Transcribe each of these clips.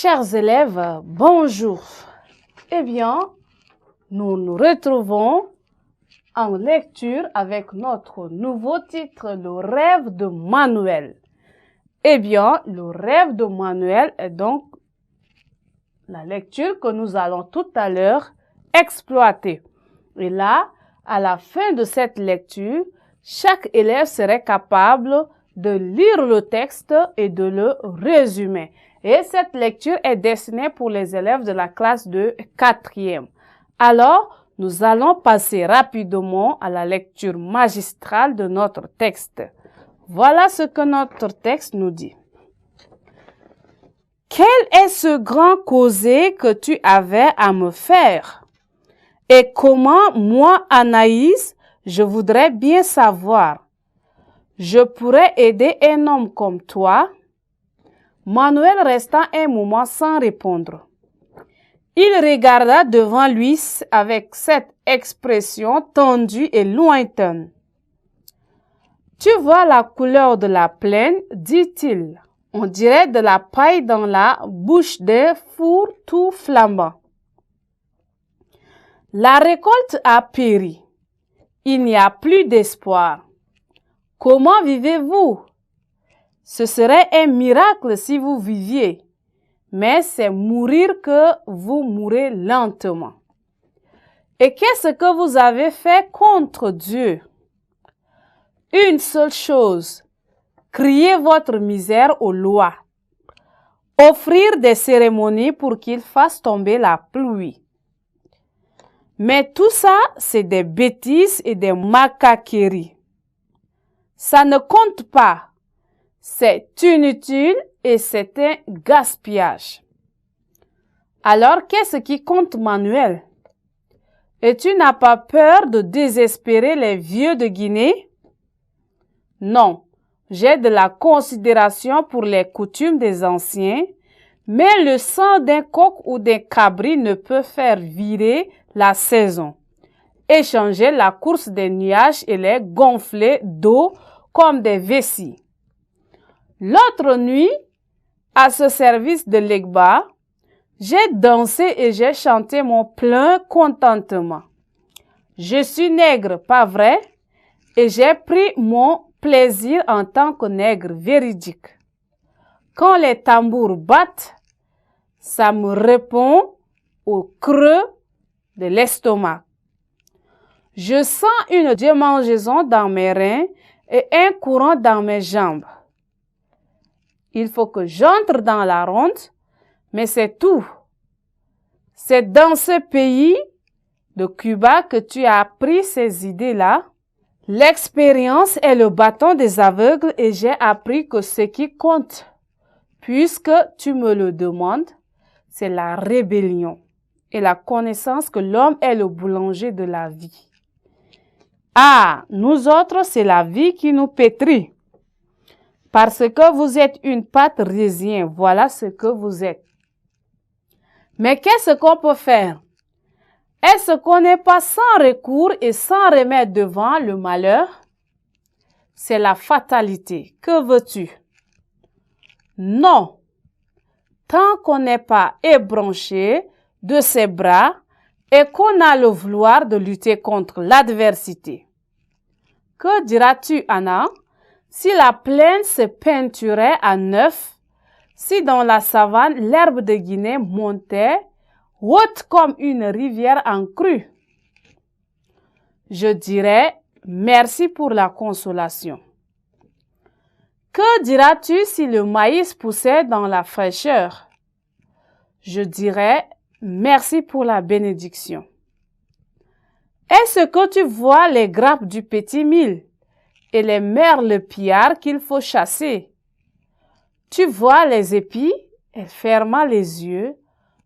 Chers élèves, bonjour. Eh bien, nous nous retrouvons en lecture avec notre nouveau titre, Le rêve de Manuel. Eh bien, le rêve de Manuel est donc la lecture que nous allons tout à l'heure exploiter. Et là, à la fin de cette lecture, chaque élève serait capable de lire le texte et de le résumer. Et cette lecture est destinée pour les élèves de la classe de 4e. Alors, nous allons passer rapidement à la lecture magistrale de notre texte. Voilà ce que notre texte nous dit. Quel est ce grand causé que tu avais à me faire? Et comment, moi, Anaïs, je voudrais bien savoir. Je pourrais aider un homme comme toi? Manuel resta un moment sans répondre. Il regarda devant lui avec cette expression tendue et lointaine. « Tu vois la couleur de la plaine, dit-il. On dirait de la paille dans la bouche d'un four tout flambant. La récolte a péri. Il n'y a plus d'espoir. Comment vivez-vous? Ce serait un miracle si vous viviez, mais c'est mourir que vous mourrez lentement. Et qu'est-ce que vous avez fait contre Dieu? Une seule chose, crier votre misère aux lois, offrir des cérémonies pour qu'il fasse tomber la pluie. Mais tout ça, c'est des bêtises et des macaqueries. Ça ne compte pas. C'est inutile et c'est un gaspillage. Alors, qu'est-ce qui compte, Manuel? Et tu n'as pas peur de désespérer les vieux de Guinée? Non, j'ai de la considération pour les coutumes des anciens, mais le sang d'un coq ou d'un cabri ne peut faire virer la saison, échanger la course des nuages et les gonfler d'eau comme des vessies. L'autre nuit, à ce service de l'Egba, j'ai dansé et j'ai chanté mon plein contentement. Je suis nègre, pas vrai? Et j'ai pris mon plaisir en tant que nègre véridique. Quand les tambours battent, ça me répond au creux de l'estomac. Je sens une démangeaison dans mes reins et un courant dans mes jambes. Il faut que j'entre dans la ronde, mais c'est tout. C'est dans ce pays de Cuba que tu as appris ces idées-là. L'expérience est le bâton des aveugles et j'ai appris que ce qui compte, puisque tu me le demandes, c'est la rébellion et la connaissance que l'homme est le boulanger de la vie. Ah, nous autres, c'est la vie qui nous pétrit. Parce que vous êtes une pâte résien, voilà ce que vous êtes. Mais qu'est-ce qu'on peut faire? Est-ce qu'on n'est pas sans recours et sans remède devant le malheur? C'est la fatalité. Que veux-tu? Non. Tant qu'on n'est pas ébranché de ses bras et qu'on a le vouloir de lutter contre l'adversité. Que diras-tu, Anna? Si la plaine se peinturait à neuf, si dans la savane l'herbe de Guinée montait, haute comme une rivière en crue, je dirais merci pour la consolation. Que diras-tu si le maïs poussait dans la fraîcheur? Je dirais merci pour la bénédiction. Est-ce que tu vois les grappes du petit mil et les merles pillards qu'il faut chasser? Tu vois les épis? Elle ferma les yeux.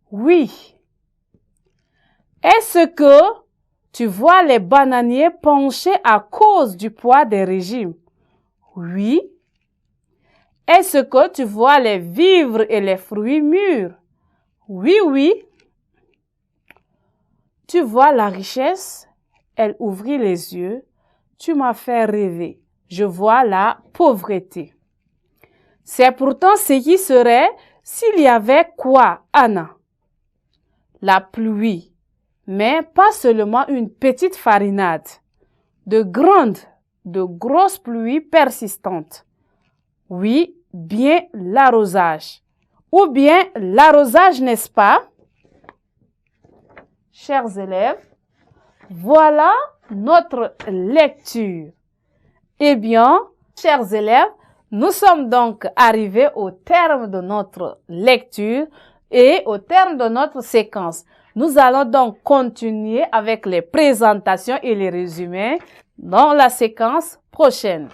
Oui. Est-ce que tu vois les bananiers penchés à cause du poids des régimes? Oui. Est-ce que tu vois les vivres et les fruits mûrs? Oui, oui. Tu vois la richesse? Elle ouvrit les yeux. Tu m'as fait rêver. Je vois la pauvreté. C'est pourtant ce qui serait S'il y avait quoi, Anna? La pluie, mais pas seulement une petite farinade. De grosses pluies persistantes. Oui, bien l'arrosage. Ou bien l'arrosage, n'est-ce pas? Chers élèves, voilà notre lecture. Eh bien, chers élèves, nous sommes donc arrivés au terme de notre lecture et au terme de notre séquence. Nous allons donc continuer avec les présentations et les résumés dans la séquence prochaine.